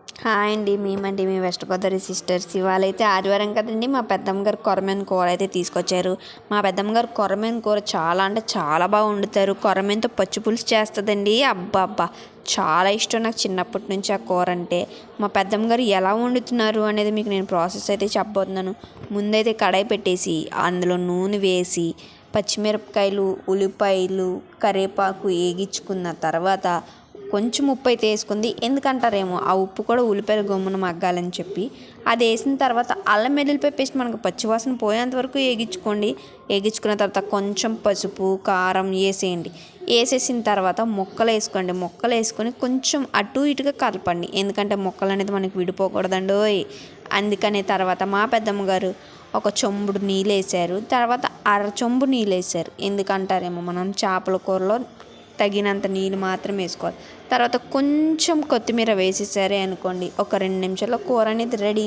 Hi అండి. మేమండి మీ west Godavari sisters. ఇవాళైతే ఆదివారం కదండి, మా పెద్దమ్మ గారు కొరమేను కూర అయితే తీసుకొచ్చారు. మా పెద్దమ్మ గారు కొరమేను కూర చాలా అంటే చాలా బాగా వండుతారు. కొరమేనుతో పచ్చి పులుసు చేస్తుందండి. అబ్బా అబ్బా, చాలా ఇష్టం నాకు చిన్నప్పటి నుంచి ఆ కూర అంటే. మా పెద్దమ్మ గారు ఎలా వండుతున్నారు అనేది మీకు నేను ప్రాసెస్ అయితే చెప్పబోతున్నాను. ముందైతే కడాయి పెట్టేసి అందులో నూనె వేసి పచ్చిమిరపకాయలు, ఉల్లిపాయలు, కరివేపాకు వేగించుకున్న తర్వాత కొంచెం ఉప్పు అయితే వేసుకుంది. ఎందుకంటారేమో, ఆ ఉప్పు కూడా ఉల్లిపాయలు గమ్మున మగ్గాలని చెప్పి. అది వేసిన తర్వాత అల్లం వెల్లుల్లిపాయ పేస్ట్ మనకు పచ్చివాసన పోయేంత వరకు వేగించుకోండి. వేగించుకున్న తర్వాత కొంచెం పసుపు, కారం వేసేయండి. వేసేసిన తర్వాత ముక్కలు వేసుకోండి. ముక్కలు వేసుకొని కొంచెం అటు ఇటుగా కలపండి. ఎందుకంటే ముక్కలు అనేది మనకి విడిపోకూడదండి. అందుకనే తర్వాత మా పెద్దమ్మ గారు ఒక చెంబుడు నీళ్ళు వేసారు. తర్వాత చెంబు నీళ్ళు వేసారు. ఎందుకంటారేమో, మనం చేపల కూరలో తగినంత నీళ్ళు మాత్రం వేసుకోవాలి. తర్వాత కొంచెం కొత్తిమీర వేసేసారే అనుకోండి, ఒక 2 నిమిషాల్లో కూర అనేది రెడీ.